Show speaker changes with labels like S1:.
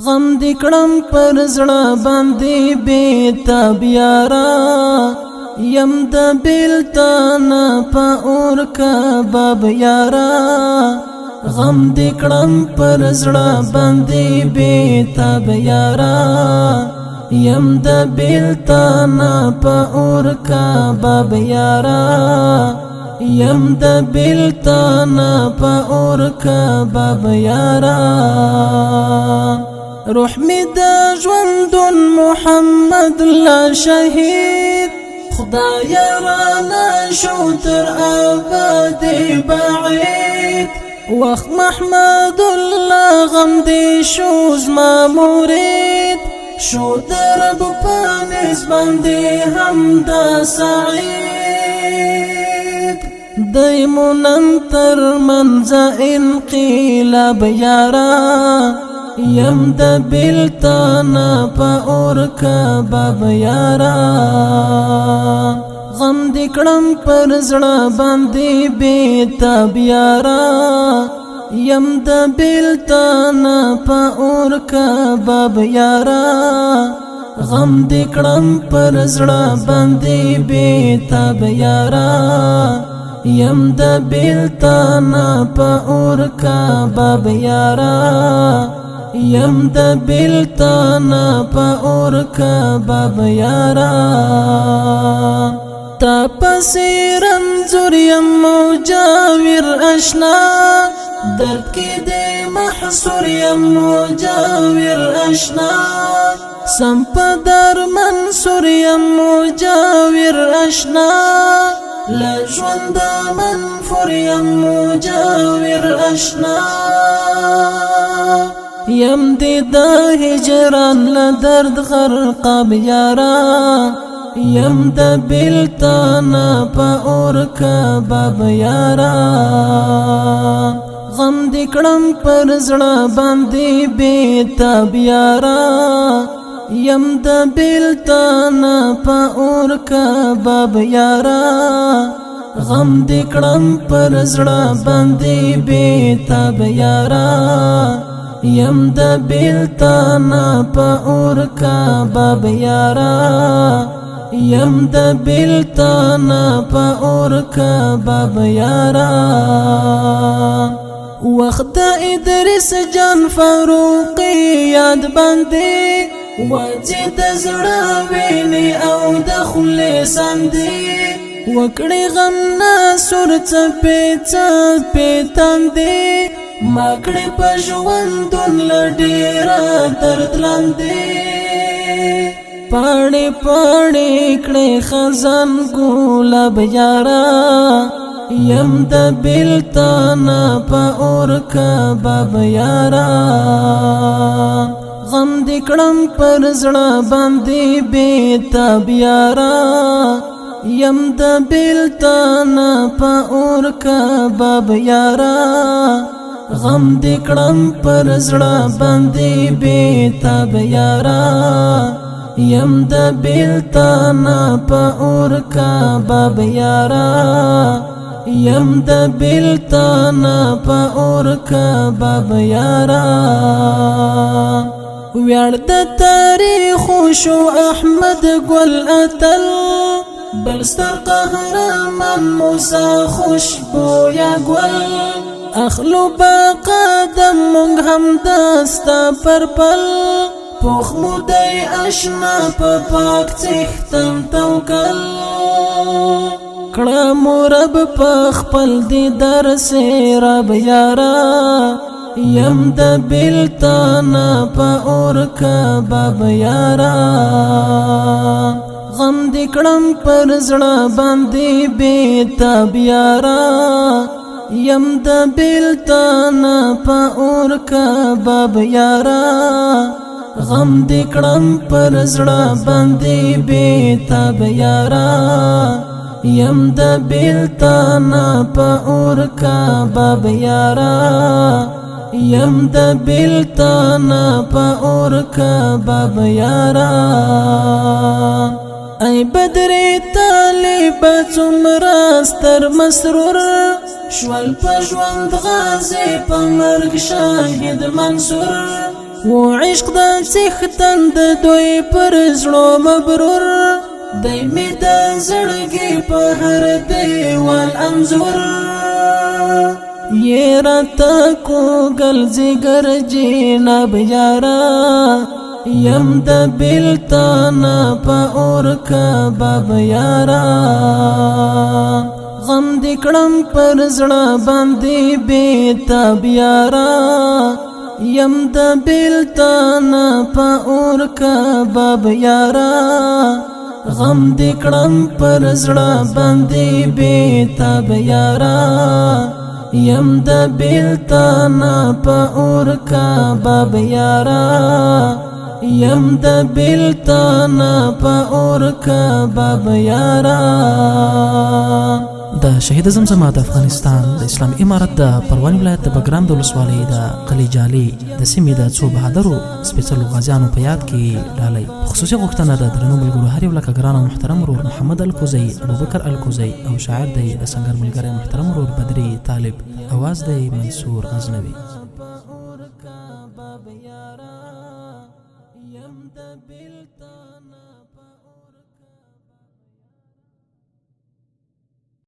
S1: غم دې کړم پر زړه باندې بېتاب یارا یم د بیلتان په اور کباب یارا غم دې کړم پر زړه باندې بېتاب یارا یم د بیلتان په اور کباب یارا یم د بیلتان په اور کباب یارا روح می د ژوندون محمد لا شهید خدای رانا شو تر ابد بعید وخت محمد الله غم دی شو زما مرید شو درب پانیز باندې هم دا سعید دایمونن تر منځ انقلاب یارا یم د بیلتان په اور کباب یارا غم دې کړم پر زړه باندې بېتاب یارا یم د بیلتان په اور کباب یارا غم دې کړم پر زړه باندې بېتاب یارا یم د بیلتان په اور کباب یارا یم د بیلتان په اور کباب یارا تا پسی رنزور یم مجاور اشنا درد کی دے محصور یم مجاور اشنا سمپ در منصور یم مجاور اشنا لجوند منفور یم مجاور اشنا یم دی دا هجران لدرد غرقاب یارا یم د بیلتان په اور کباب یارا غم دې کړم پر زړه باندې بېتاب یارا یم د بیلتان په اور کباب یارا غم دې کړم پر زړه باندې بېتاب یارا یم د بیلتان په اور کباب یارا یم د بیلتان په اور کباب یارا وخت ادریس جان فاروقی یاد باندې وځي د زړه ویني او د خولې ساندې وکړې غم ناسور څپې څپې تاندې ماکړې په ژوندون له ډېره درد لاندې پاڼې پاڼې کړې خزان ګلاب یارا یم د بیلتان په اور کباب یارا غم دې کړم پر زړه باندې بېتاب یارا یم د بیلتان په اور کباب یارا غم دې کړم پر زړه باندې بېتاب یارا یم د بیلتان په اور کباب یارا یم د بیلتان په اور کباب یارا ویاړ د تاریخ شو احمد ګل اتل بل ستر قهرمان موسی خوشبویا ګل اخلو با قدم مونږ هم دستا پر پل پوخ مودی اشنا په پاک څښتن توکل کړه مرب په خپل دیدار سیراب یارا یم د بیلتان په اور کباب یارا غم دې کړم پر زړه باندې بېتاب یارا یم د بیلتان په اور کباب یارا غم دې کړم پر زړه باندې بېتاب یارا یم د بیلتان په اور کباب یارا یم د بیلتان په اور کباب یارا ای بدر طالب څومره ستر مسرور شول په ژوند غازی په مرګ شاهد منصور و عشق د څښتن د دوی پر زړو مبرور دی می د زړګي په هر دیوال انځور یې راته کوږل ځیګر جناب یارا یم د بېلتانه په اور کباب یارا غم دې کړم پر زړه باندې بېتاب یارا یم د بېلتانه په اور کباب یارا غم دې کړم پر زړه باندې بېتاب یارا یم د بېلتانه په اور کباب یارا یم د بېلتانه په اور کباب یارا
S2: د شهید زمزمه د افغانستان د اسلامي امارت د پروان ولایت د بګرام د ولسوالۍ د قلي جالي د سیمې د څو بهادرو سپېڅلو غازیانو په یاد کې ډالۍ خصوصي غوښتنه د درنو ملګرو هر یو لکه ګران او محترم ورور محمد الکوزی ابوبکر الکوزی او شاعر دی د سنگر ملګری محترم ورور بدري طالب اواز دی منصور غزنوي
S1: یم د بېلتانه